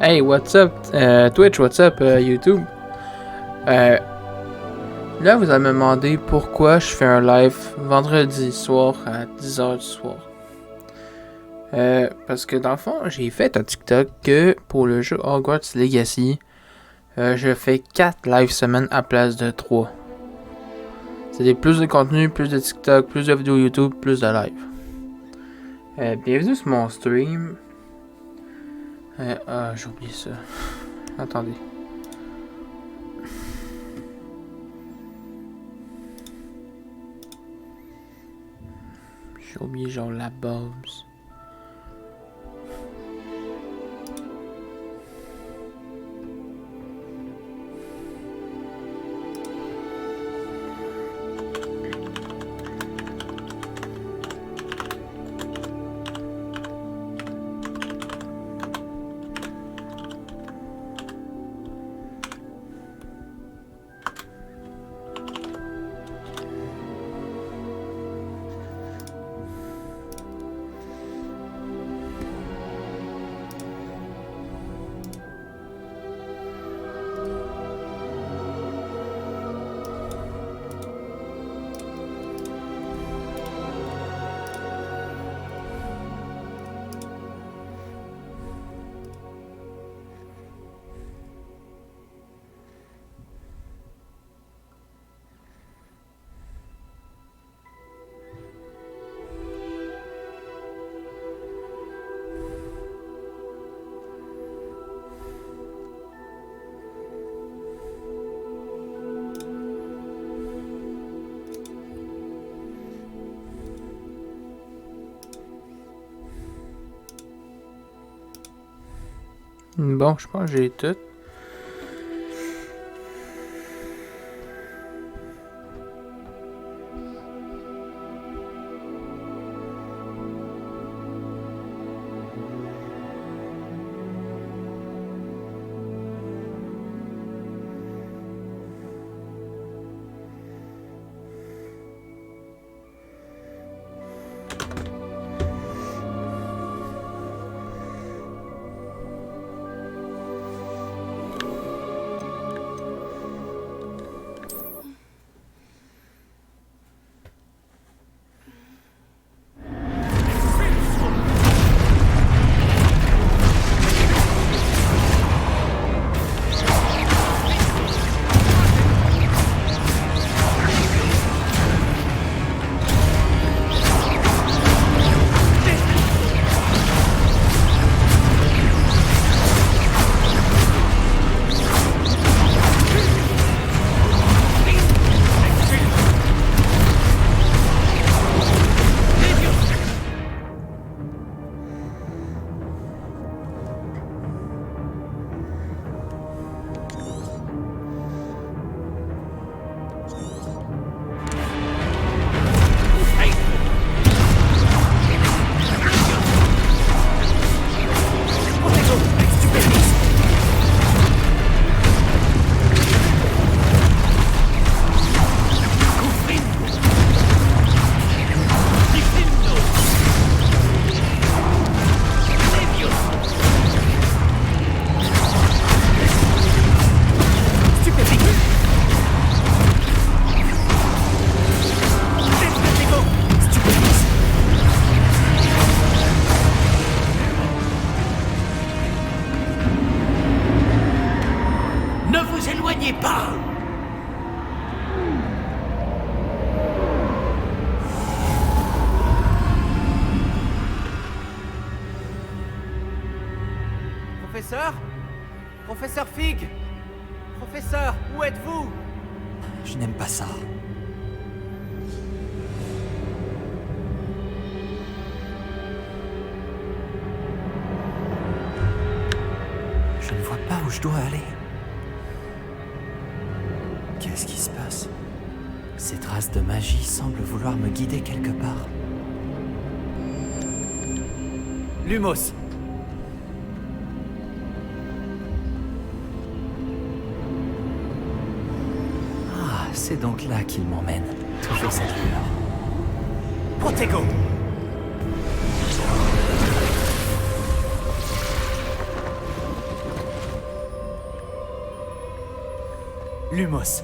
Hey, what's up Twitch, what's up YouTube? Là, vous allez me demander pourquoi je fais un live vendredi soir à 10h du soir. Parce que dans le fond, j'ai fait un TikTok que pour le jeu Hogwarts Legacy, je fais 4 lives semaine à place de 3. C'est plus de contenu, plus de TikTok, plus de vidéos YouTube, plus de live. Bienvenue sur mon stream. J'ai oublié ça. Attendez. J'ai oublié genre la base. Bon, je pense que j'ai tout. Professeur? Professeur Fig? Professeur, où êtes-vous? Je n'aime pas ça. Je ne vois pas où je dois aller. Qu'est-ce qui se passe? Ces traces de magie semblent vouloir me guider quelque part. Lumos. C'est donc là qu'il m'emmène. Toujours cette lueur. Protego. Lumos.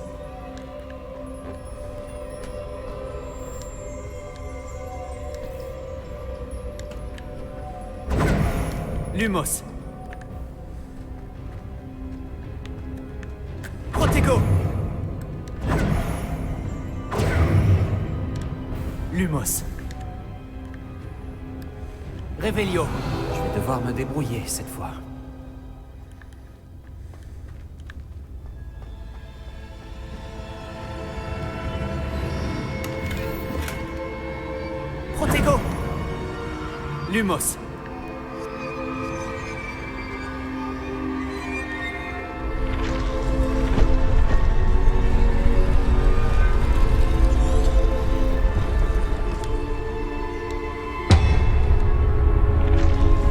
Lumos. Protego. Lumos. Revelio. Je vais devoir me débrouiller cette fois. Protego. Lumos.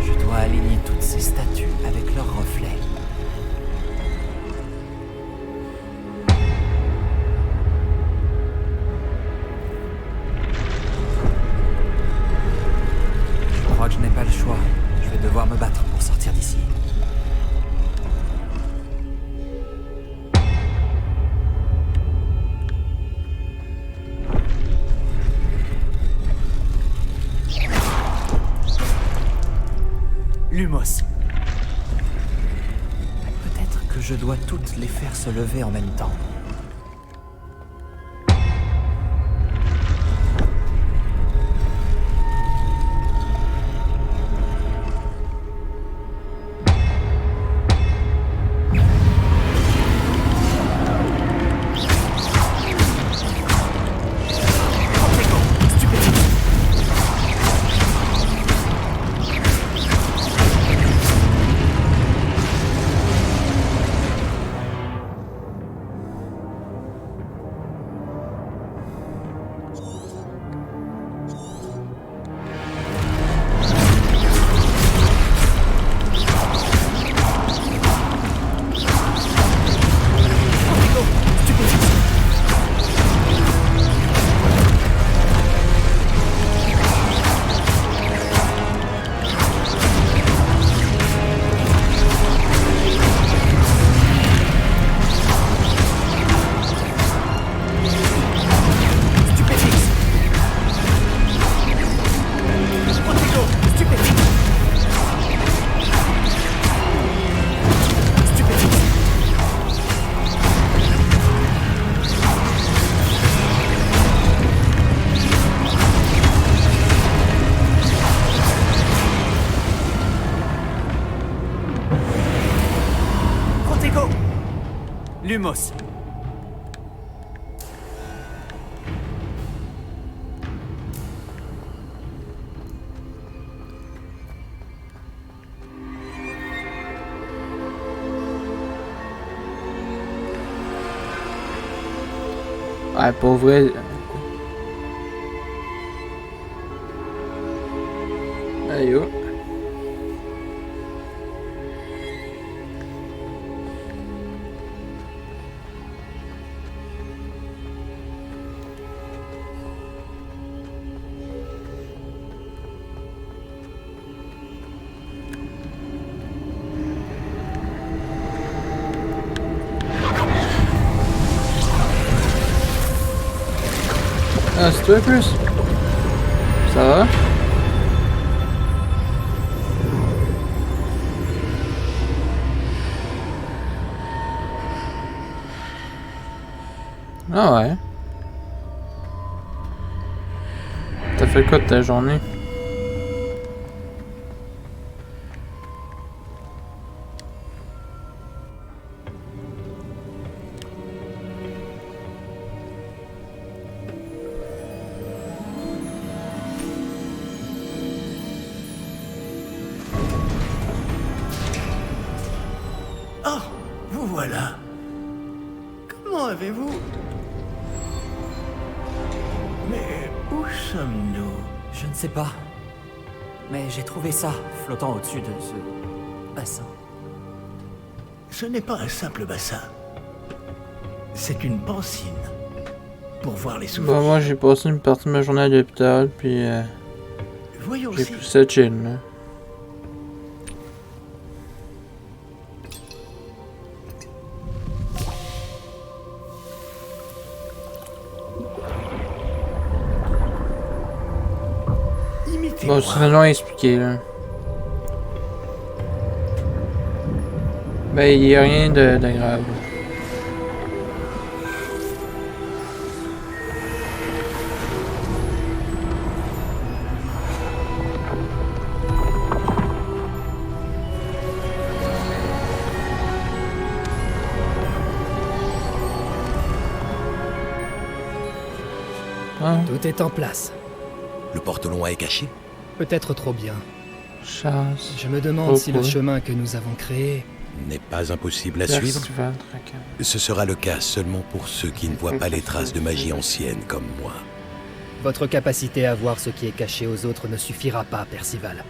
Je dois aligner toutes ces statues avec leurs reflets. Je crois que je n'ai pas le choix. Je vais devoir me battre pour sortir d'ici. Lumos. Peut-être que je dois toutes les faire se lever en même temps. Protego. Stupéfique. Protego. Stupéfique. Stupéfixe. Protego. Stupéfixe. Stupéfixe. Protego. Lumos. Ouais, pour vrai. Aïe oh. Ah, c'est toi, Chris? Ça va? Ah ouais. T'as fait quoi de ta journée? Oh, vous voilà. Comment avez-vous... Mais où sommes-nous? Je ne sais pas. Mais j'ai trouvé ça flottant au-dessus de ce bassin. Ce n'est pas un simple bassin. C'est une pancine. Pour voir les Bon, souffrances. moi j'ai passé une partie de ma journée à l'hôpital, puis Voyons j'ai aussi. pu ça chill, là. Aidez-moi. c'est long à expliquer, là. Ben, il y a rien de grave. Ah, Tout est en place. Le porte-loin est caché? Peut-être trop bien. chasse. Je me demande Oh, si le oui. chemin que nous avons créé... N'est pas impossible à suivre. Festival Draken. Ce sera le cas seulement pour ceux qui ne voient pas les traces de magie ancienne comme moi. Votre capacité à voir ce qui est caché aux autres ne suffira pas, Percival.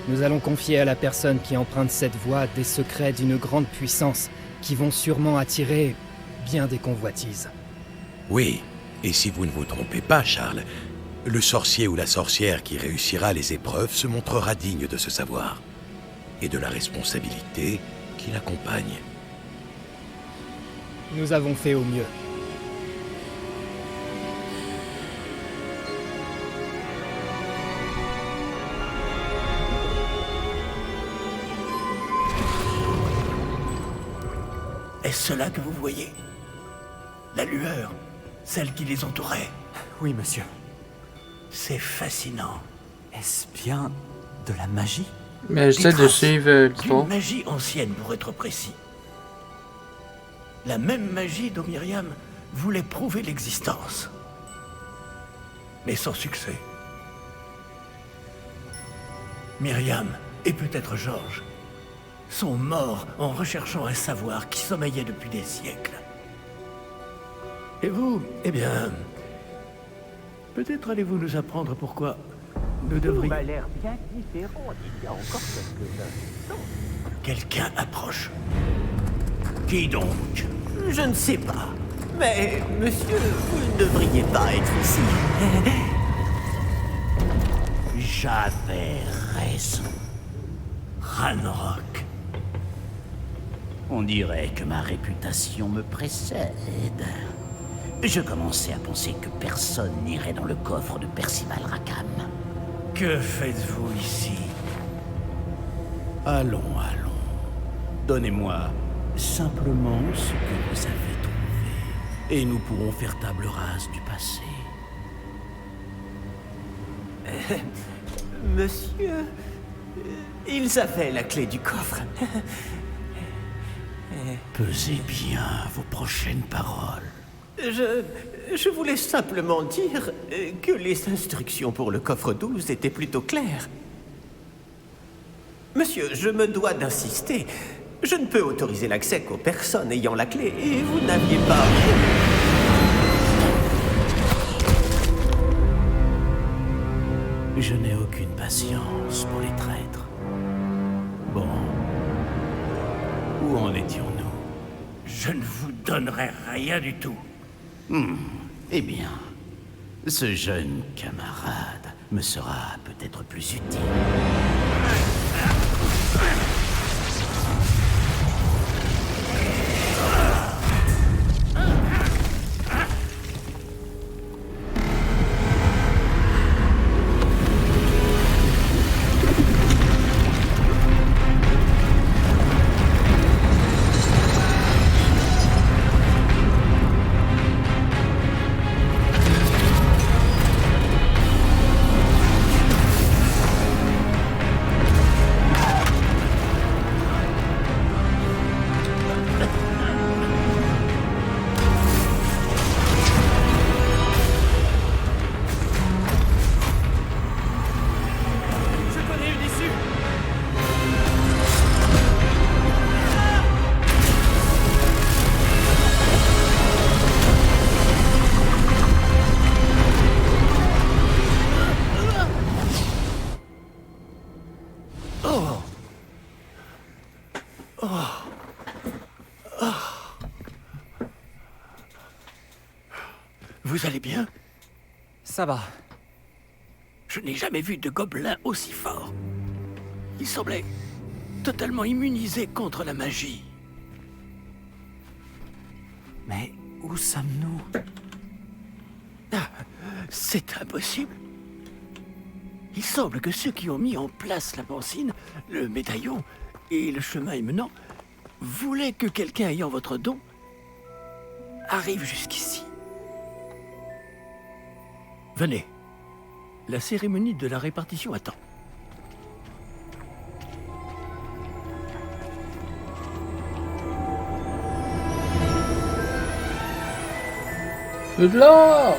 Nous allons confier à la personne qui emprunte cette voie des secrets d'une grande puissance qui vont sûrement attirer bien des convoitises. Oui, et si vous ne vous trompez pas, Charles, le sorcier ou la sorcière qui réussira les épreuves se montrera digne de ce savoir et de la responsabilité qui l'accompagne. Nous avons fait au mieux. Est-ce cela que vous voyez? La lueur, celle qui les entourait. Oui, monsieur. C'est fascinant. Est-ce bien de la magie? Mais j'essaie de traces suivre l'histoire. D'une magie ancienne, pour être précis. La même magie dont Myriam voulait prouver l'existence. Mais sans succès. Myriam, et peut-être Georges, sont morts en recherchant un savoir qui sommeillait depuis des siècles. Et vous, eh bien... Peut-être allez-vous nous apprendre pourquoi nous devrions... Tout m'a l'air bien différent d'il y a encore quelques instants. Quelqu'un approche. Qui donc? Je ne sais pas. Mais, monsieur, vous ne devriez pas être ici. J'avais raison. Ranrock. On dirait que ma réputation me précède. Je commençais à penser que personne n'irait dans le coffre de Percival Rackham. Que faites-vous ici? Allons, allons. Donnez-moi simplement ce que vous avez trouvé. Et nous pourrons faire table rase du passé. Monsieur, ils avaient la clé du coffre. Pesez bien vos prochaines paroles. Je voulais simplement dire que les instructions pour le coffre 12 étaient plutôt claires. Monsieur, je me dois d'insister. Je ne peux autoriser l'accès qu'aux personnes ayant la clé, et vous n'aviez pas... Je n'ai aucune patience pour les traîtres. Bon. Où en étions-nous? Je ne vous donnerai rien du tout. Eh bien, ce jeune camarade me sera peut-être plus utile. Vous allez bien? Ça va. Je n'ai jamais vu de gobelin aussi fort. Il semblait totalement immunisé contre la magie. Mais où sommes-nous? Ah, c'est impossible. Il semble que ceux qui ont mis en place la pancine, le médaillon et le chemin émenant voulaient que quelqu'un ayant votre don arrive jusqu'ici. Venez. La cérémonie de la répartition attend. De l'or!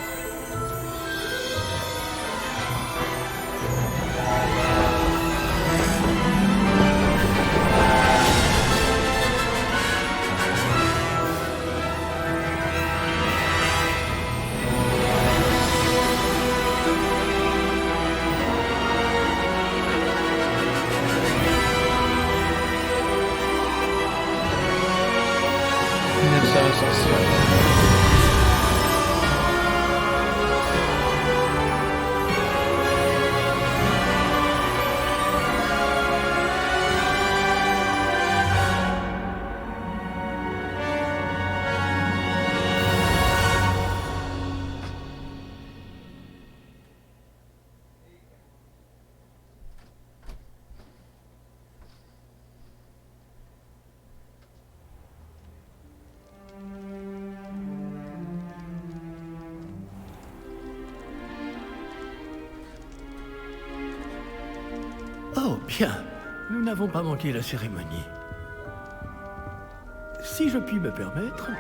Oh, bien. Nous n'avons pas manqué la cérémonie. Si je puis me permettre,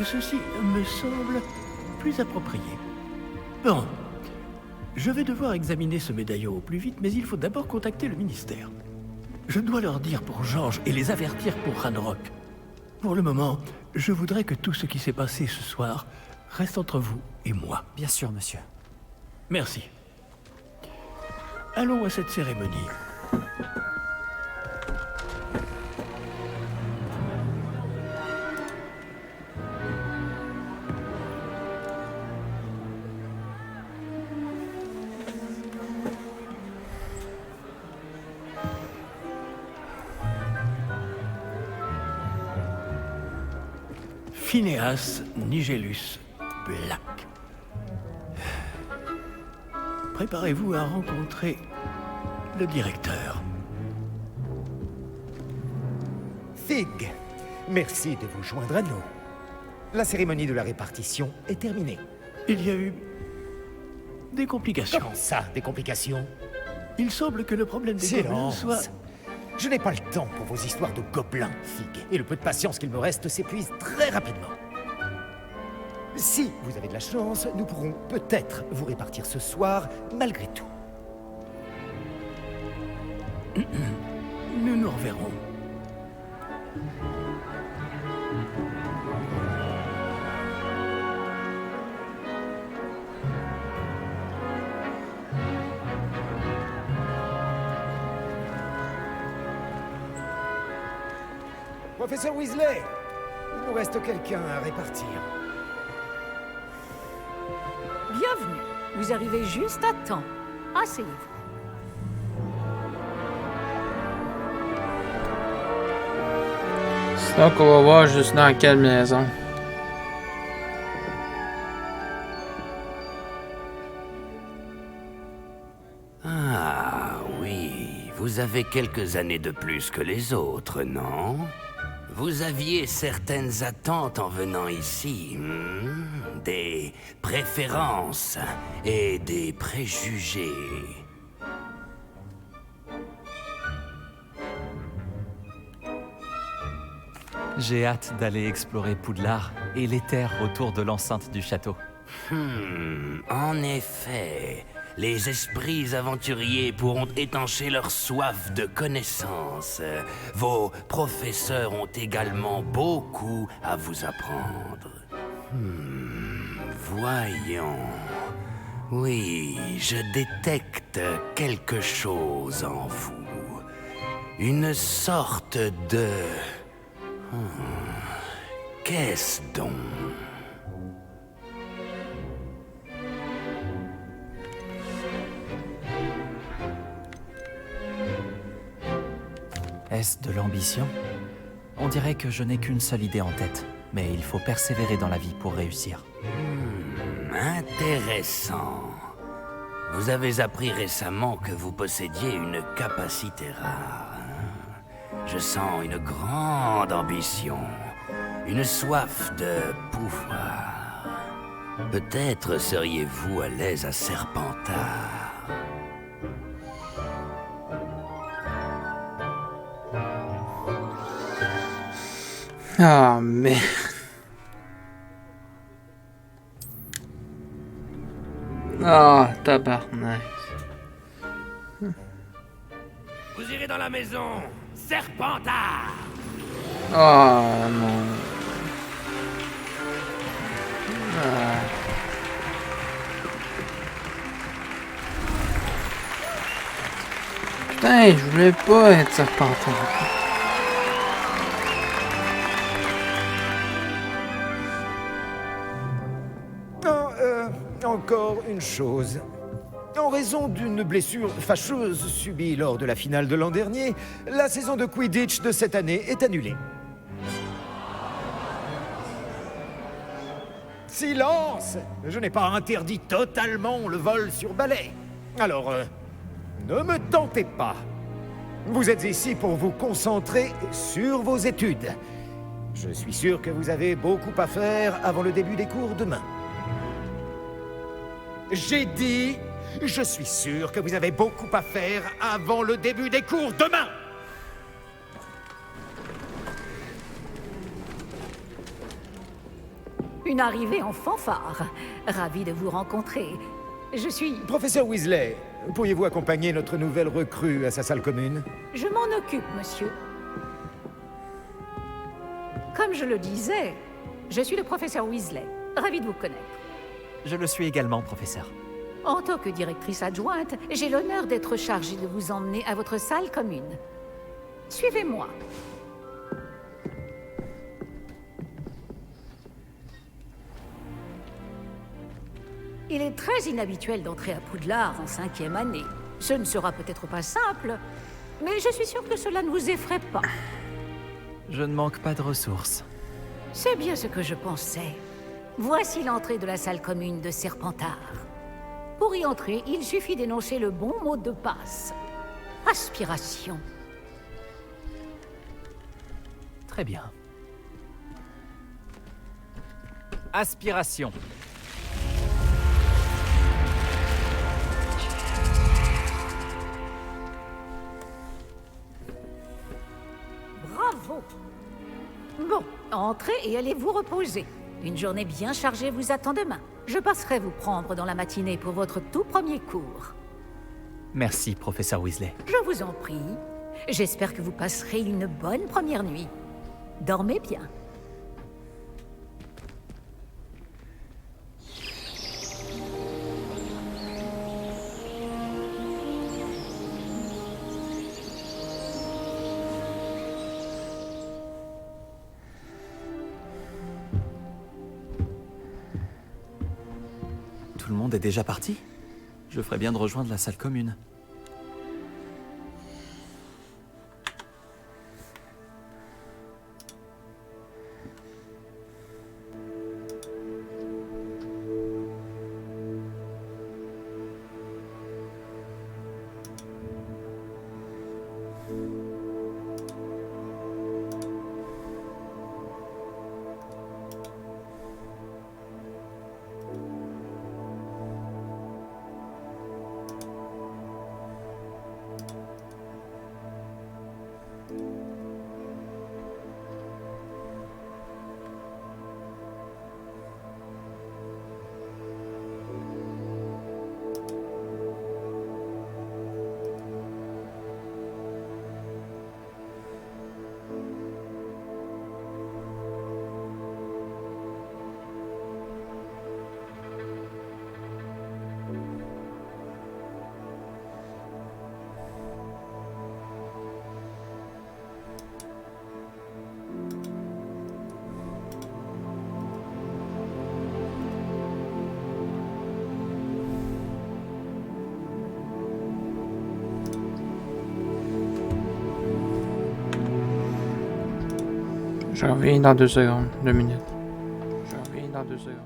ceci me semble plus approprié. Bon. Je vais devoir examiner ce médaillon au plus vite, mais il faut d'abord contacter le ministère. Je dois leur dire pour Georges et les avertir pour Ranrock. Pour le moment, je voudrais que tout ce qui s'est passé ce soir reste entre vous et moi. Bien sûr, monsieur. Merci. Allons à cette cérémonie. Phineas Nigellus Black. Préparez-vous à rencontrer le directeur. Fig, merci de vous joindre à nous. La cérémonie de la répartition est terminée. Il y a eu des complications. Comment ça, des complications? Il semble que le problème des gobelins Silence. soit... Je n'ai pas le temps pour vos histoires de gobelins, Fig. Et le peu de patience qu'il me reste s'épuise très rapidement. Si vous avez de la chance, nous pourrons peut-être vous répartir ce soir, malgré tout. Nous nous reverrons. Professeur Weasley, il nous reste quelqu'un à répartir. Bienvenue. Vous arrivez juste à temps. Asseyez-vous. Sinon, qu'on va voir juste dans quelle maison. Ah oui, vous avez quelques années de plus que les autres, non? Vous aviez certaines attentes en venant ici, des préférences et des préjugés. J'ai hâte d'aller explorer Poudlard et les terres autour de l'enceinte du château. En effet, les esprits aventuriers pourront étancher leur soif de connaissances. Vos professeurs ont également beaucoup à vous apprendre. Voyons. Oui, je détecte quelque chose en vous. Une sorte de... Qu'est-ce donc? Est-ce de l'ambition? On dirait que je n'ai qu'une seule idée en tête, mais il faut persévérer dans la vie pour réussir. Intéressant. Vous avez appris récemment que vous possédiez une capacité rare. Hein? Je sens une grande ambition, une soif de pouvoir. Peut-être seriez-vous à l'aise à Serpentard. Ah, mais... Ah, tabarnak. Vous irez dans la maison, Serpentard! Ah, non. Ah. Putain, je voulais pas être Serpentard. Encore une chose. En raison d'une blessure fâcheuse subie lors de la finale de l'an dernier, la saison de Quidditch de cette année est annulée. Silence! Je n'ai pas interdit totalement le vol sur balai. Alors, ne me tentez pas. Vous êtes ici pour vous concentrer sur vos études. Je suis sûr que vous avez beaucoup à faire avant le début des cours demain. J'ai dit, je suis sûr que vous avez beaucoup à faire avant le début des cours demain. Une arrivée en fanfare. Ravi de vous rencontrer. Je suis... Professeur Weasley, pourriez-vous accompagner notre nouvelle recrue à sa salle commune? Je m'en occupe, monsieur. Comme je le disais, je suis le professeur Weasley. Ravi de vous connaître. Je le suis également, professeur. En tant que directrice adjointe, j'ai l'honneur d'être chargée de vous emmener à votre salle commune. Suivez-moi. Il est très inhabituel d'entrer à Poudlard en 5e année. Ce ne sera peut-être pas simple, mais je suis sûre que cela ne vous effraie pas. Je ne manque pas de ressources. C'est bien ce que je pensais. Voici l'entrée de la salle commune de Serpentard. Pour y entrer, il suffit d'énoncer le bon mot de passe. Aspiration. Très bien. Aspiration. Bravo. Bon, entrez et allez vous reposer. Une journée bien chargée vous attend demain. Je passerai vous prendre dans la matinée pour votre tout premier cours. Merci, professeur Weasley. Je vous en prie. J'espère que vous passerez une bonne première nuit. Dormez bien. Tout le monde est déjà parti? Je ferais bien de rejoindre la salle commune. Je reviens dans 2 secondes, 2 minutes. Je reviens dans 2 secondes.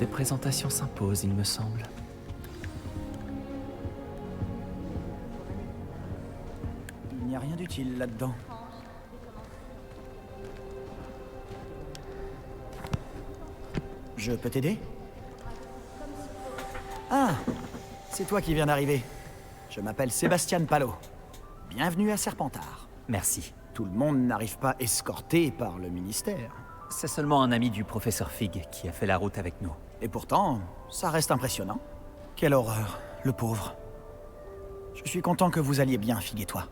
des présentations s'imposent, il me semble. Il n'y a rien d'utile là-dedans. Je peux t'aider? Ah, c'est toi qui viens d'arriver. Je m'appelle Sébastien Palo. Bienvenue à Serpentard. Merci. Tout le monde n'arrive pas escorté par le ministère. C'est seulement un ami du professeur Fig qui a fait la route avec nous. Et pourtant, ça reste impressionnant. Quelle horreur, le pauvre. Je suis content que vous alliez bien, Fig et toi.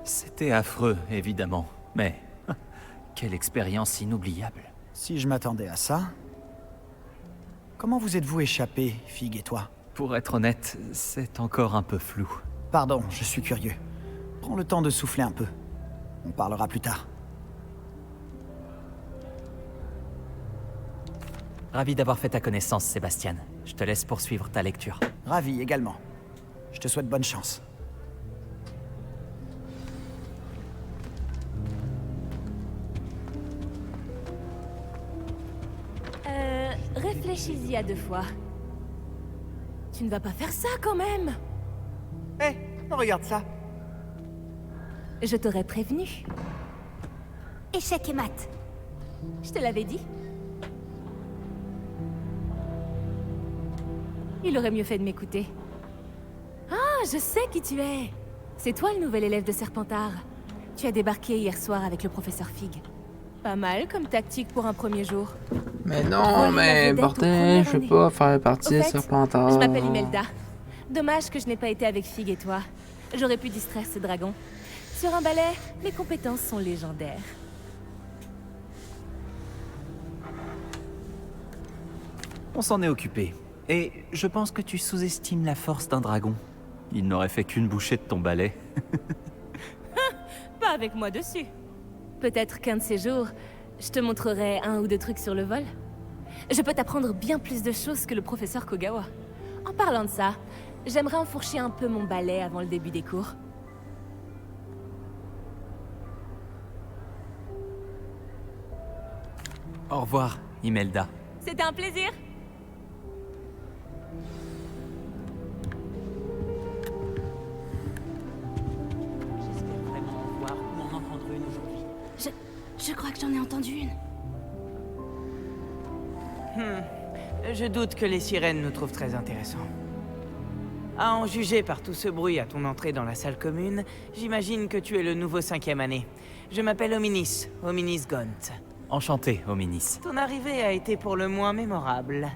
C'était affreux, évidemment, mais quelle expérience inoubliable. Si je m'attendais à ça... Comment vous êtes-vous échappés, Fig et toi? Pour être honnête, c'est encore un peu flou. Pardon, je suis curieux. Prends le temps de souffler un peu. On parlera plus tard. Ravi d'avoir fait ta connaissance, Sébastien. Je te laisse poursuivre ta lecture. Ravi également. Je te souhaite bonne chance. Réfléchis-y à 2 fois. Tu ne vas pas faire ça quand même. Hé, regarde ça. Je t'aurais prévenu. Échec et mat. Je te l'avais dit. Il aurait mieux fait de m'écouter. Ah, je sais qui tu es. C'est toi le nouvel élève de Serpentard. Tu as débarqué hier soir avec le professeur Fig. Pas mal comme tactique pour un premier jour. Mais non, mais bordel, je veux pas faire partie de Serpentard. Je m'appelle Imelda. Dommage que je n'ai pas été avec Fig et toi. J'aurais pu distraire ce dragon. Sur un balai, mes compétences sont légendaires. On s'en est occupé. Et je pense que tu sous-estimes la force d'un dragon. Il n'aurait fait qu'une bouchée de ton balai. Pas avec moi dessus. Peut-être qu'un de ces jours, je te montrerai 1 ou 2 trucs sur le vol. Je peux t'apprendre bien plus de choses que le professeur Kogawa. En parlant de ça, j'aimerais enfourcher un peu mon balai avant le début des cours. Au revoir, Imelda. C'était un plaisir. J'espère vraiment en voir ou en entendre une aujourd'hui. Je crois que j'en ai entendu une. Je doute que les sirènes nous trouvent très intéressants. À en juger par tout ce bruit à ton entrée dans la salle commune, j'imagine que tu es le nouveau 5e année. Je m'appelle Hominis, Hominis Gaunt. Enchanté, Hominis. Ton arrivée a été pour le moins mémorable.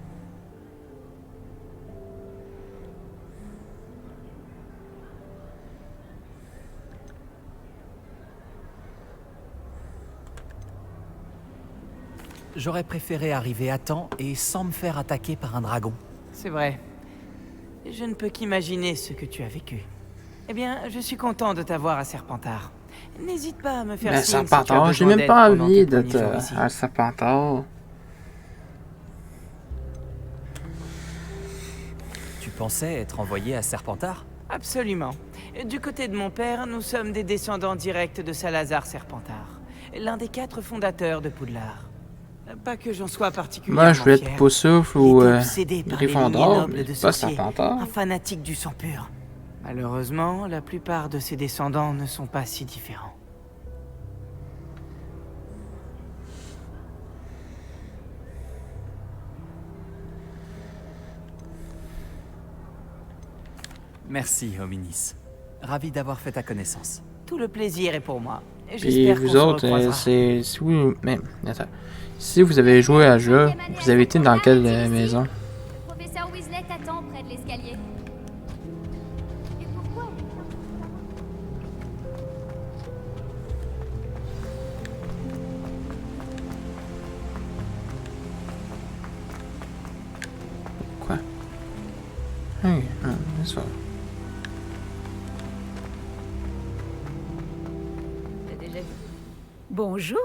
J'aurais préféré arriver à temps et sans me faire attaquer par un dragon. C'est vrai. Je ne peux qu'imaginer ce que tu as vécu. Eh bien, je suis content de t'avoir à Serpentard. N'hésite pas à me faire Mais signe si tu as Serpentard, j'ai besoin même d'aide pas pendant envie tes premiers d'être jours ici. à Serpentard. Tu pensais être envoyé à Serpentard? Absolument. Du côté de mon père, nous sommes des descendants directs de Salazar Serpentard, l'un des 4 fondateurs de Poudlard. Pas que j'en sois particulièrement Moi, je voulais fier. être Poussouf Il ou était obsédé par les lignées Gryffondor, nobles mais de pas sorciers, Serpentard. un fanatique du sang pur. Malheureusement, la plupart de ses descendants ne sont pas si différents. Merci, Hominis. Ravi d'avoir fait ta connaissance. Tout le plaisir est pour moi. Puis J'espère qu'on vous se autres, recroisera. c'est... Si vous... Mais, attends. Si vous avez joué à jeu, vous avez été dans quelle maison? Le professeur Weasley t'attend près de l'escalier. Et pourquoi Quoi? Oui, c'est ça. T'as déjà vu? Bonjour.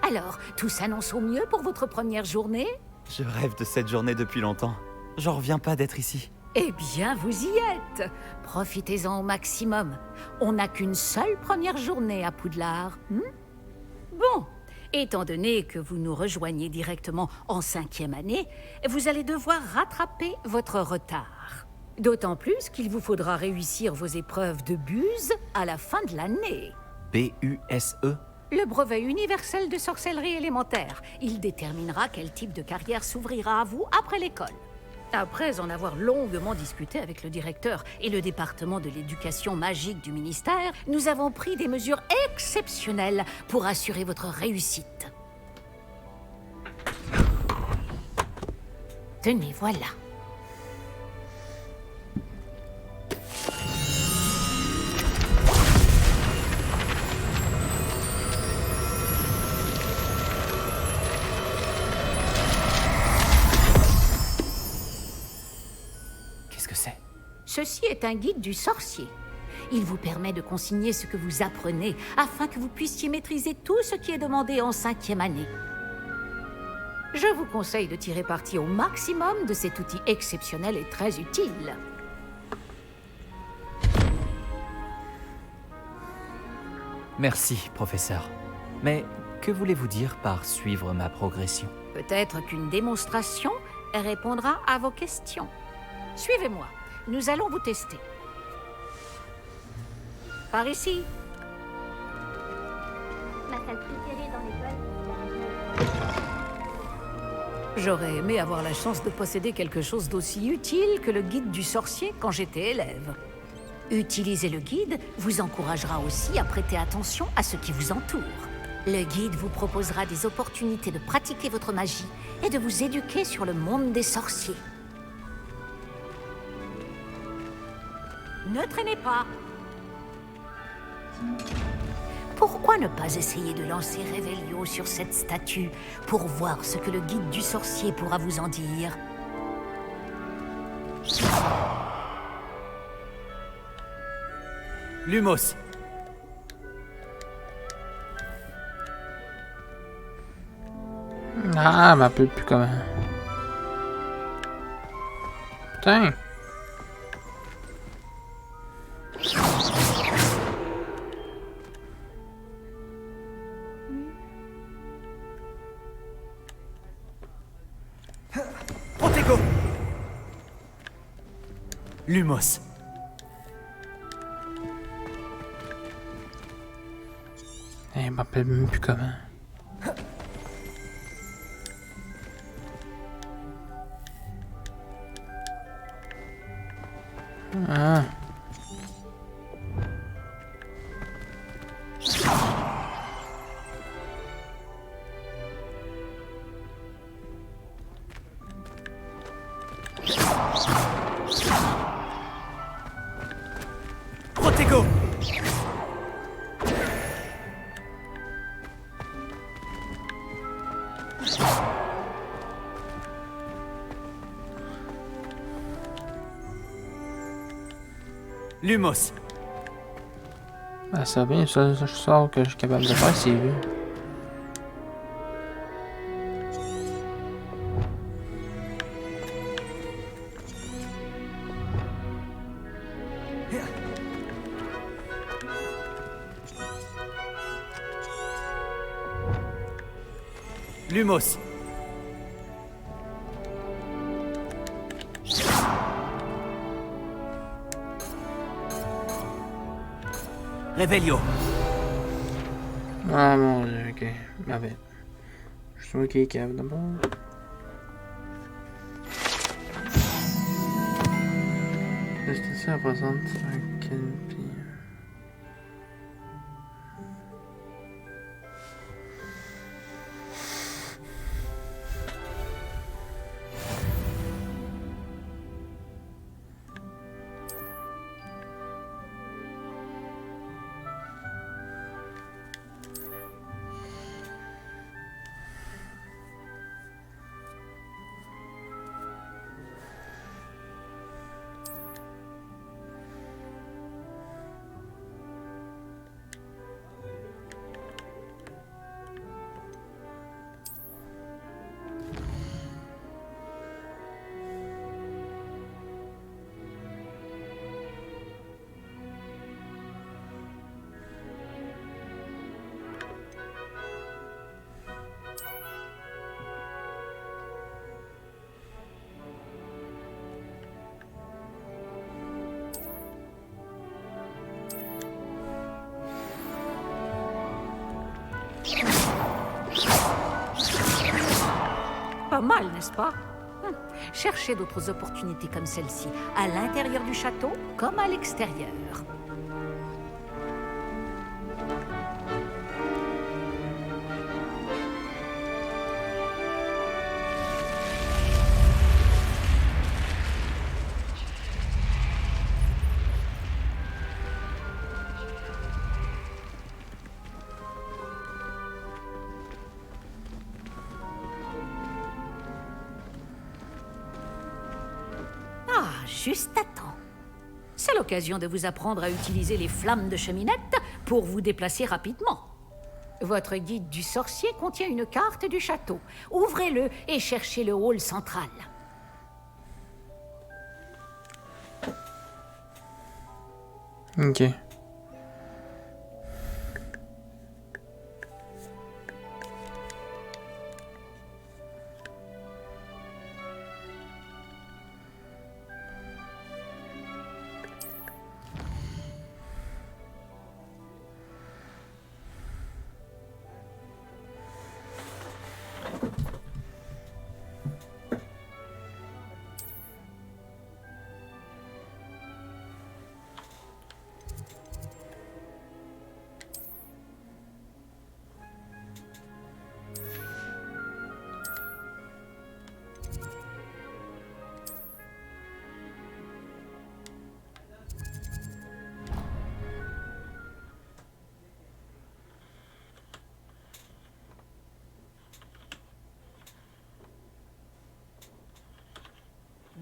Alors, tout s'annonce au mieux pour votre première journée? Je rêve de cette journée depuis longtemps. J'en reviens pas d'être ici. Eh bien, vous y êtes. Profitez-en au maximum. On n'a qu'une seule première journée à Poudlard. Bon, étant donné que vous nous rejoignez directement en 5e année, vous allez devoir rattraper votre retard. D'autant plus qu'il vous faudra réussir vos épreuves de buse à la fin de l'année. B-U-S-E? Le brevet universel de sorcellerie élémentaire. Il déterminera quel type de carrière s'ouvrira à vous après l'école. Après en avoir longuement discuté avec le directeur et le département de l'éducation magique du ministère, nous avons pris des mesures exceptionnelles pour assurer votre réussite. Tenez, voilà. Ceci est un guide du sorcier. Il vous permet de consigner ce que vous apprenez afin que vous puissiez maîtriser tout ce qui est demandé en 5e année. Je vous conseille de tirer parti au maximum de cet outil exceptionnel et très utile. Merci, professeur. Mais que voulez-vous dire par suivre ma progression? Peut-être qu'une démonstration répondra à vos questions. Suivez-moi. Nous allons vous tester. Par ici. Ma salle préférée dans l'école. J'aurais aimé avoir la chance de posséder quelque chose d'aussi utile que le guide du sorcier quand j'étais élève. Utiliser le guide vous encouragera aussi à prêter attention à ce qui vous entoure. Le guide vous proposera des opportunités de pratiquer votre magie et de vous éduquer sur le monde des sorciers. Ne traînez pas. Pourquoi ne pas essayer de lancer Revelio sur cette statue pour voir ce que le guide du sorcier pourra vous en dire? Lumos. Ah, elle m'appelle plus comment. Putain. Protego. Lumos. Elle m'appelle même plus comment. Ah. Protego. Lumos. Ah, ça va bien, ça, je sors que je suis capable de faire, c'est vu. Lumos. Revelio. Ah mon dieu, ok. Ah ben. Je suis sûr qu'il est cave d'abord. C'était ça à présenter un canopy. Pas mal, n'est-ce pas? Cherchez d'autres opportunités comme celle-ci, à l'intérieur du château comme à l'extérieur. Juste à temps. C'est l'occasion de vous apprendre à utiliser les flammes de cheminette pour vous déplacer rapidement. Votre guide du sorcier contient une carte du château. Ouvrez-le et cherchez le hall central. Ok.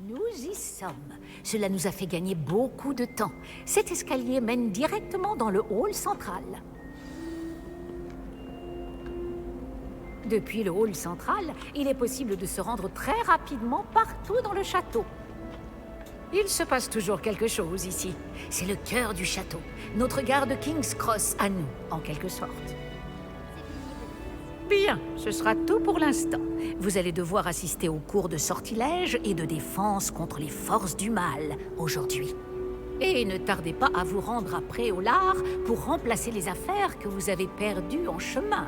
Nous y sommes. Cela nous a fait gagner beaucoup de temps. Cet escalier mène directement dans le hall central. Depuis le hall central, il est possible de se rendre très rapidement partout dans le château. Il se passe toujours quelque chose ici. C'est le cœur du château. Notre gare de King's Cross à nous, en quelque sorte. Bien, ce sera tout pour l'instant. Vous allez devoir assister aux cours de sortilège et de défense contre les forces du mal, aujourd'hui. Et ne tardez pas à vous rendre à Préolard pour remplacer les affaires que vous avez perdues en chemin.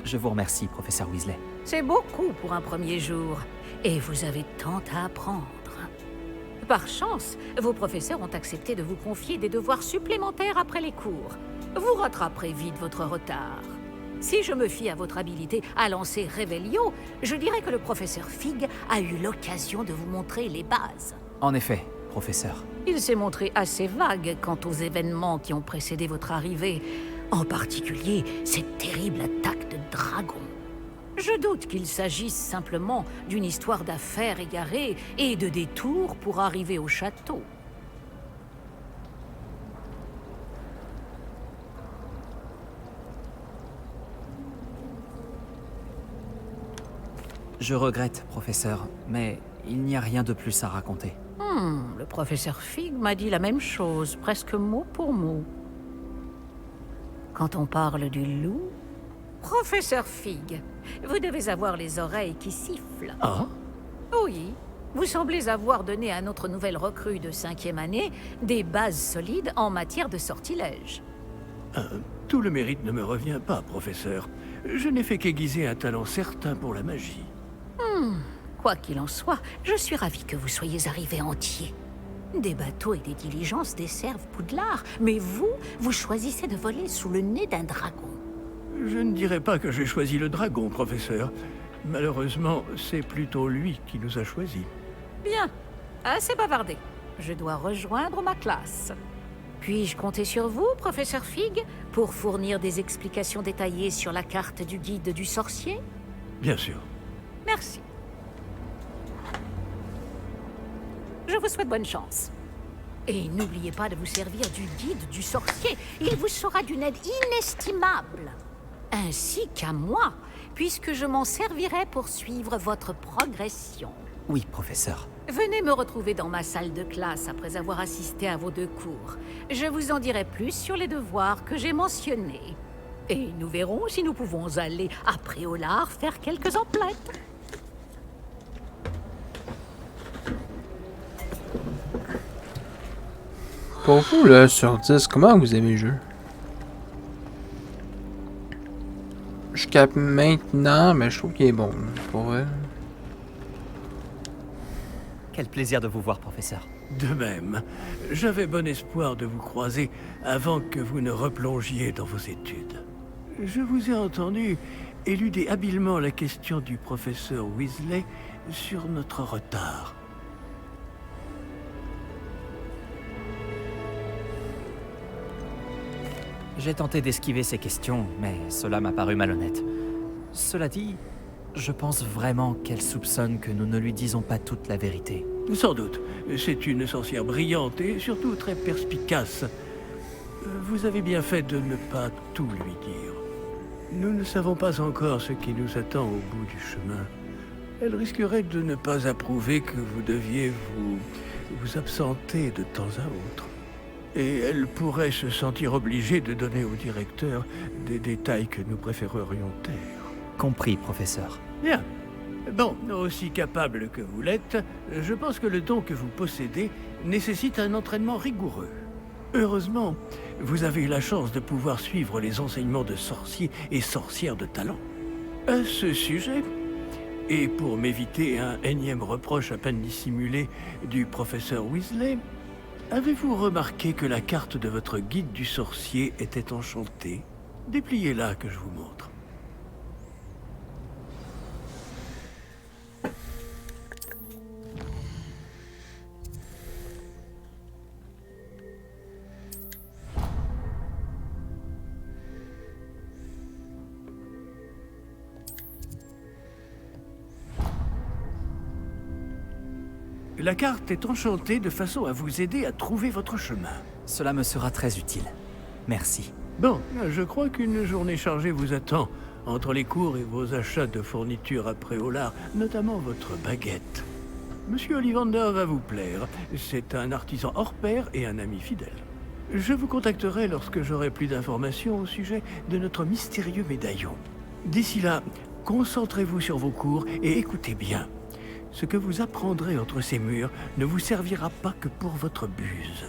Je vous remercie, professeur Weasley. C'est beaucoup pour un premier jour. Et vous avez tant à apprendre. Par chance, vos professeurs ont accepté de vous confier des devoirs supplémentaires après les cours. Vous rattraperez vite votre retard. Si je me fie à votre habilité à lancer Revelio, je dirais que le professeur Fig a eu l'occasion de vous montrer les bases. En effet, professeur. Il s'est montré assez vague quant aux événements qui ont précédé votre arrivée, en particulier cette terrible attaque de dragon. Je doute qu'il s'agisse simplement d'une histoire d'affaires égarées et de détours pour arriver au château. Je regrette, professeur, mais il n'y a rien de plus à raconter. Le professeur Fig m'a dit la même chose, presque mot pour mot. Quand on parle du loup... Professeur Fig, vous devez avoir les oreilles qui sifflent. Ah? Oui, vous semblez avoir donné à notre nouvelle recrue de 5e année des bases solides en matière de sortilège. Tout le mérite ne me revient pas, professeur. Je n'ai fait qu'aiguiser un talent certain pour la magie. Quoi qu'il en soit, je suis ravie que vous soyez arrivé entier. Des bateaux et des diligences desservent Poudlard, mais vous choisissez de voler sous le nez d'un dragon. Je ne dirais pas que j'ai choisi le dragon, professeur. Malheureusement, c'est plutôt lui qui nous a choisis. Bien, assez bavardé. Je dois rejoindre ma classe. Puis-je compter sur vous, professeur Fig, pour fournir des explications détaillées sur la carte du guide du sorcier? Bien sûr. Merci. Je vous souhaite bonne chance. Et n'oubliez pas de vous servir du guide du sorcier. Il vous sera d'une aide inestimable. Ainsi qu'à moi, puisque je m'en servirai pour suivre votre progression. Oui, professeur. Venez me retrouver dans ma salle de classe après avoir assisté à vos 2 cours. Je vous en dirai plus sur les devoirs que j'ai mentionnés. Et nous verrons si nous pouvons aller à Préolard faire quelques emplettes. Pour vous, là, sur 10, comment vous aimez le jeu? jusqu'à maintenant, mais je trouve qu'il est bon, pour vrai. Quel plaisir de vous voir, professeur. De même, j'avais bon espoir de vous croiser avant que vous ne replongiez dans vos études. Je vous ai entendu éluder habilement la question du professeur Weasley sur notre retard. J'ai tenté d'esquiver ces questions, mais cela m'a paru malhonnête. Cela dit, je pense vraiment qu'elle soupçonne que nous ne lui disons pas toute la vérité. Sans doute. C'est une sorcière brillante et surtout très perspicace. Vous avez bien fait de ne pas tout lui dire. Nous ne savons pas encore ce qui nous attend au bout du chemin. Elle risquerait de ne pas approuver que vous deviez vous absenter de temps à autre. Et elle pourrait se sentir obligée de donner au directeur des détails que nous préférerions taire. Compris, professeur. Bien. Bon, aussi capable que vous l'êtes, je pense que le don que vous possédez nécessite un entraînement rigoureux. Heureusement, vous avez eu la chance de pouvoir suivre les enseignements de sorciers et sorcières de talent. À ce sujet, et pour m'éviter un énième reproche à peine dissimulé du professeur Weasley, avez-vous remarqué que la carte de votre guide du sorcier était enchantée? Dépliez-la que je vous montre. La carte est enchantée de façon à vous aider à trouver votre chemin. Cela me sera très utile. Merci. Bon, je crois qu'une journée chargée vous attend, entre les cours et vos achats de fournitures à Préolard, notamment votre baguette. Monsieur Ollivander va vous plaire. C'est un artisan hors pair et un ami fidèle. Je vous contacterai lorsque j'aurai plus d'informations au sujet de notre mystérieux médaillon. D'ici là, concentrez-vous sur vos cours et écoutez bien. Ce que vous apprendrez entre ces murs ne vous servira pas que pour votre buse.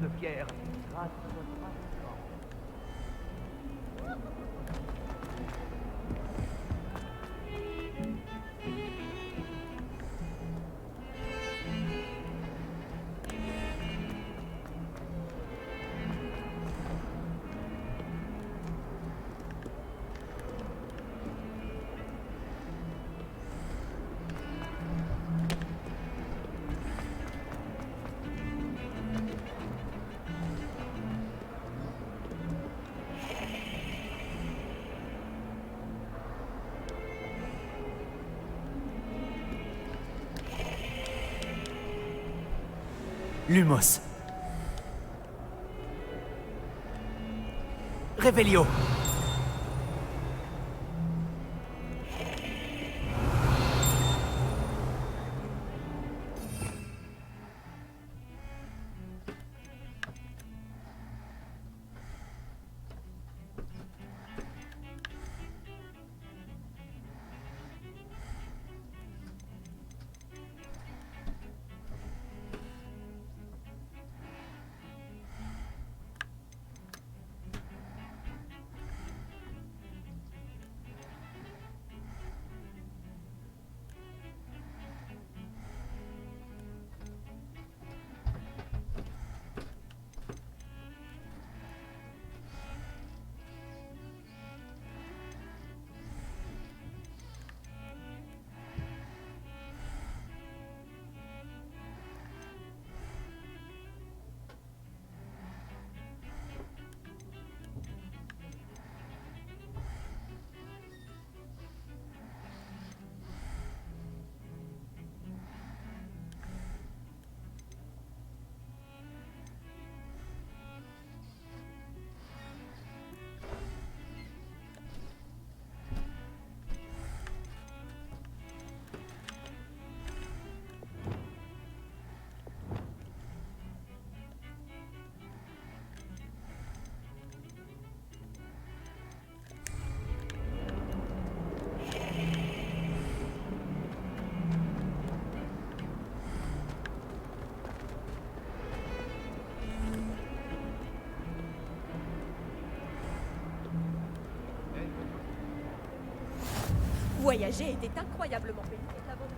De pierre, grâce à votre assistance. Lumos. Revelio. Voyager était incroyablement pénible avant de...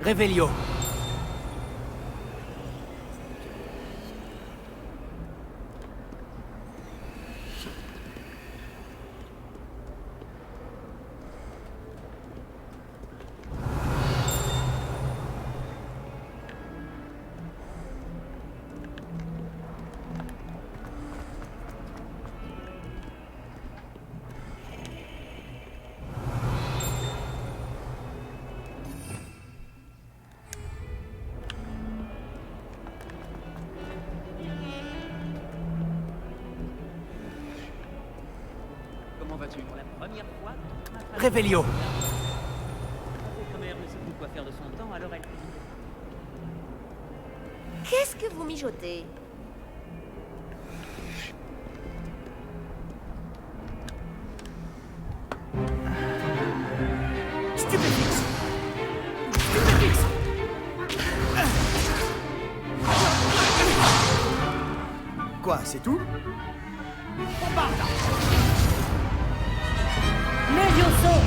Revelio. Comment vas-tu? Pour la première fois, Revelio. la grand-mère ne sait plus quoi faire de son temps, alors elle cuisine. Qu'est-ce que vous mijotez? Stupéfix. Stupéfix. Quoi, c'est tout? Levioso!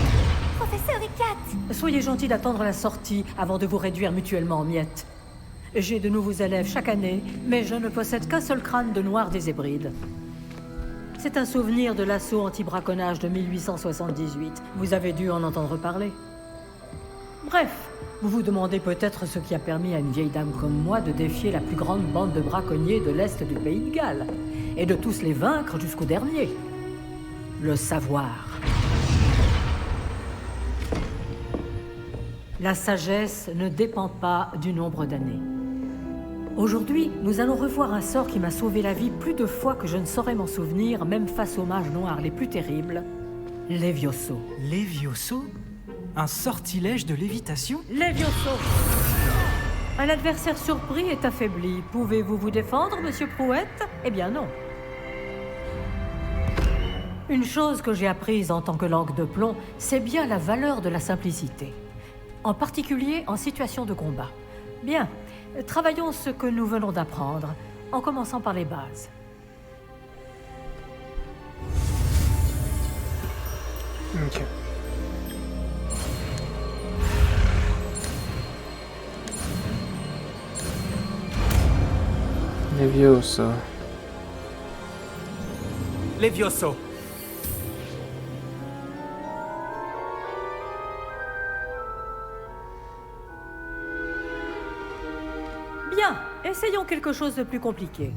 Professeur Icat! Soyez gentil d'attendre la sortie avant de vous réduire mutuellement en miettes. J'ai de nouveaux élèves chaque année, mais je ne possède qu'un seul crâne de noir des Hébrides. C'est un souvenir de l'assaut anti-braconnage de 1878. Vous avez dû en entendre parler. Bref, vous vous demandez peut-être ce qui a permis à une vieille dame comme moi de défier la plus grande bande de braconniers de l'Est du pays de Galles, et de tous les vaincre jusqu'au dernier. Le savoir. La sagesse ne dépend pas du nombre d'années. Aujourd'hui, nous allons revoir un sort qui m'a sauvé la vie plus de fois que je ne saurais m'en souvenir, même face aux mages noirs les plus terribles. Levioso. Levioso? Un sortilège de lévitation? Levioso! Un adversaire surpris est affaibli. Pouvez-vous vous défendre, monsieur Prouette? Eh bien non. Une chose que j'ai apprise en tant que langue de plomb, c'est bien la valeur de la simplicité. En particulier en situation de combat. Bien, travaillons ce que nous venons d'apprendre, en commençant par les bases. Ok. Levioso. Levioso. Bien, essayons quelque chose de plus compliqué.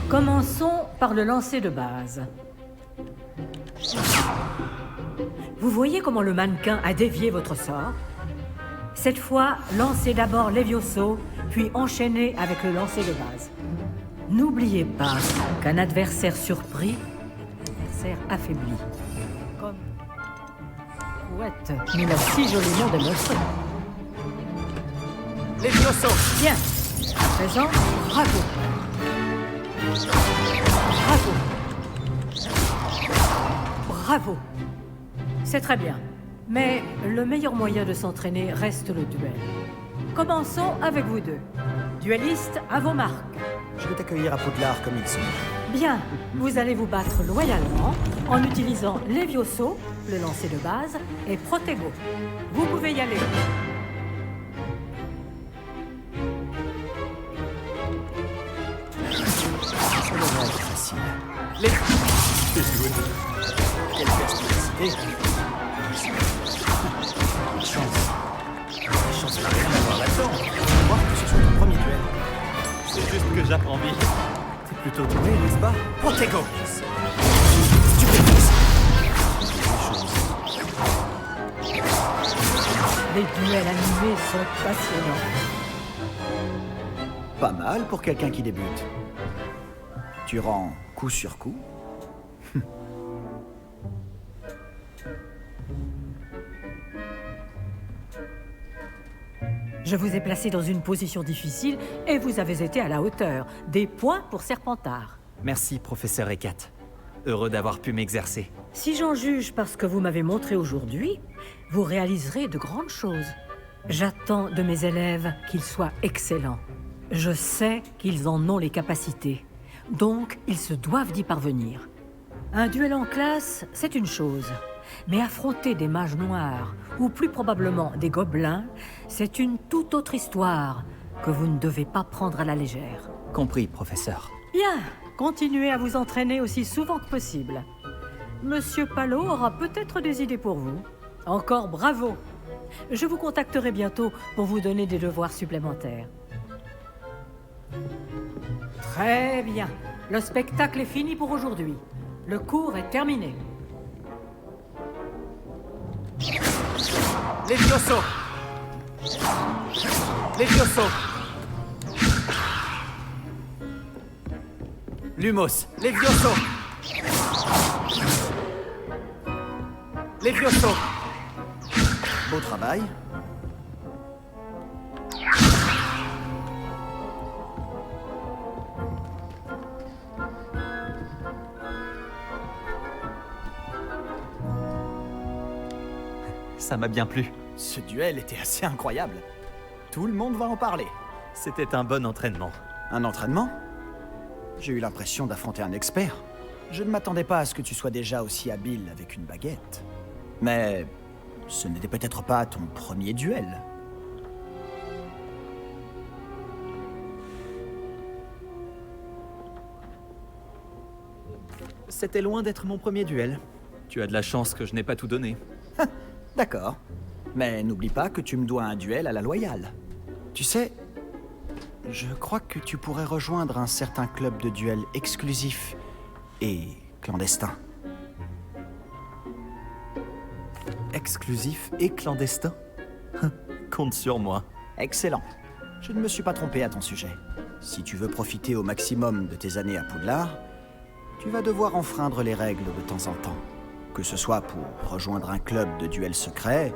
Commençons par le lancer de base. Vous voyez comment le mannequin a dévié votre sort? Cette fois, lancez d'abord Levioso, puis enchaînez avec le lancer de base. N'oubliez pas qu'un adversaire surpris est un adversaire affaibli. Comme Prouette nous l'a si joliment démontré. Levioso. Bien. À présent, bravo. Bravo. Bravo. C'est très bien. Mais le meilleur moyen de s'entraîner reste le duel. Commençons avec vous deux. Duellistes, à vos marques. Je vais t'accueillir à Poudlard comme ils sont. Bien, vous allez vous battre loyalement en utilisant Levioso, le lancer de base, et Protego. Vous pouvez y aller. Ça devrait être facile. Quelle perspicacité. Chance. Chance n'a rien à voir là-dedans. Je crois que ce soit ton premier duel. C'est juste que j'apprends vite. T'es plutôt doué, n'est-ce pas? Protego. Stupéfix. Les duels animés sont passionnants. Pas mal pour quelqu'un qui débute. Tu rends coup sur coup. Je vous ai placé dans une position difficile et vous avez été à la hauteur. Des points pour Serpentard. Merci, professeur Ekat. Heureux d'avoir pu m'exercer. Si j'en juge par ce que vous m'avez montré aujourd'hui, vous réaliserez de grandes choses. J'attends de mes élèves qu'ils soient excellents. Je sais qu'ils en ont les capacités. Donc, ils se doivent d'y parvenir. Un duel en classe, c'est une chose. Mais affronter des mages noirs, ou plus probablement des gobelins, c'est une toute autre histoire que vous ne devez pas prendre à la légère. Compris, professeur. Bien, continuez à vous entraîner aussi souvent que possible. Monsieur Palot aura peut-être des idées pour vous. Encore bravo. Je vous contacterai bientôt pour vous donner des devoirs supplémentaires. Très bien. Le spectacle est fini pour aujourd'hui. Le cours est terminé. Levioso! Levioso! Lumos! Levioso! Levioso! Beau travail. Ça m'a bien plu. Ce duel était assez incroyable. Tout le monde va en parler. C'était un bon entraînement. Un entraînement? J'ai eu l'impression d'affronter un expert. Je ne m'attendais pas à ce que tu sois déjà aussi habile avec une baguette. Mais ce n'était peut-être pas ton premier duel. C'était loin d'être mon premier duel. Tu as de la chance que je n'ai pas tout donné. D'accord. Mais n'oublie pas que tu me dois un duel à la loyale. Tu sais, je crois que tu pourrais rejoindre un certain club de duel exclusif et clandestin. Exclusif et clandestin? Compte sur moi. Excellent. Je ne me suis pas trompé à ton sujet. Si tu veux profiter au maximum de tes années à Poudlard, tu vas devoir enfreindre les règles de temps en temps. Que ce soit pour rejoindre un club de duel secret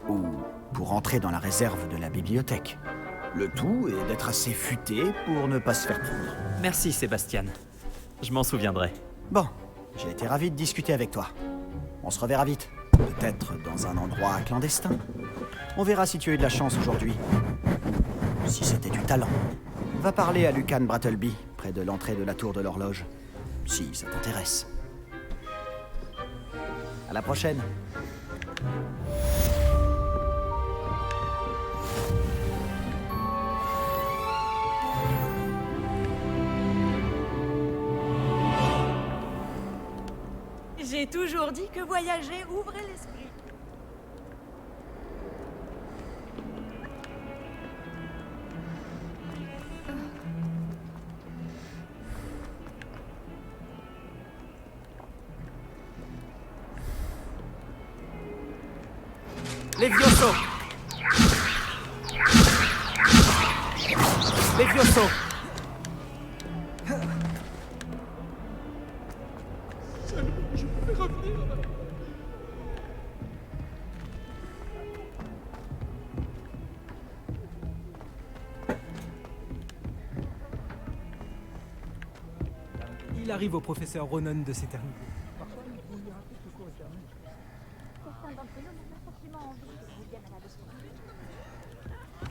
ou pour entrer dans la réserve de la bibliothèque. Le tout est d'être assez futé pour ne pas se faire prendre. Merci, Sébastien. Je m'en souviendrai. Bon, j'ai été ravi de discuter avec toi. On se reverra vite. Peut-être dans un endroit clandestin. On verra si tu as eu de la chance aujourd'hui. Ou si c'était du talent. Va parler à Lucan Brattleby, près de l'entrée de la tour de l'horloge. Si ça t'intéresse. À la prochaine. J'ai toujours dit que voyager ouvrait l'esprit. Levioso! Levioso! Je vais revenir. Il arrive au professeur Ronan de s'éterniser.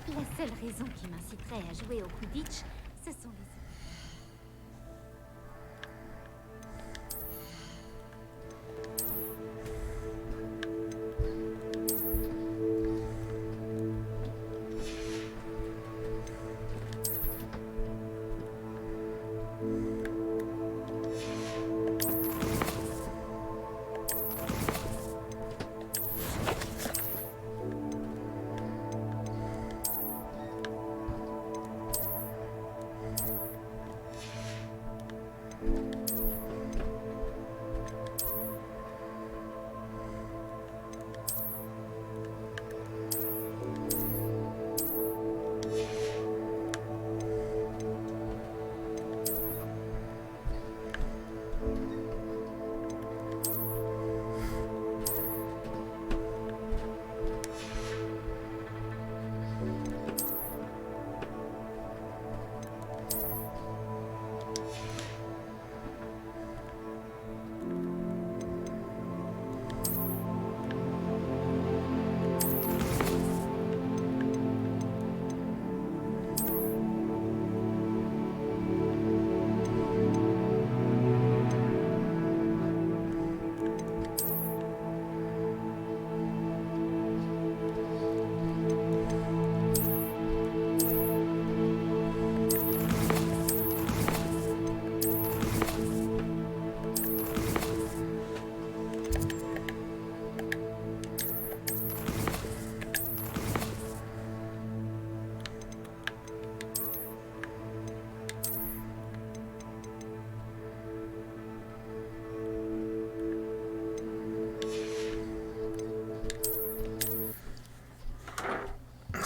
La seule raison qui m'inciterait à jouer au Quidditch, ce sont les...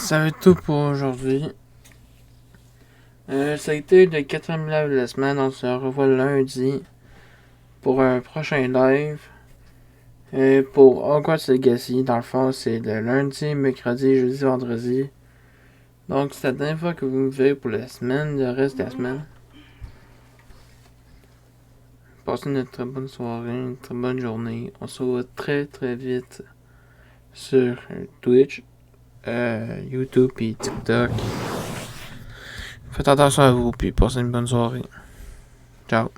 ça va être tout pour aujourd'hui. Ça a été le 4e live de la semaine. On se revoit lundi pour un prochain live. Pour Hogwarts Legacy, dans le fond, c'est le lundi, mercredi, jeudi, vendredi. Donc, c'est la dernière fois que vous me verrez pour la semaine, le reste de la semaine. Passez une très bonne soirée, une très bonne journée. On se revoit très très vite sur Twitch, YouTube et TikTok. Faites attention à vous, puis passez une bonne soirée. Ciao.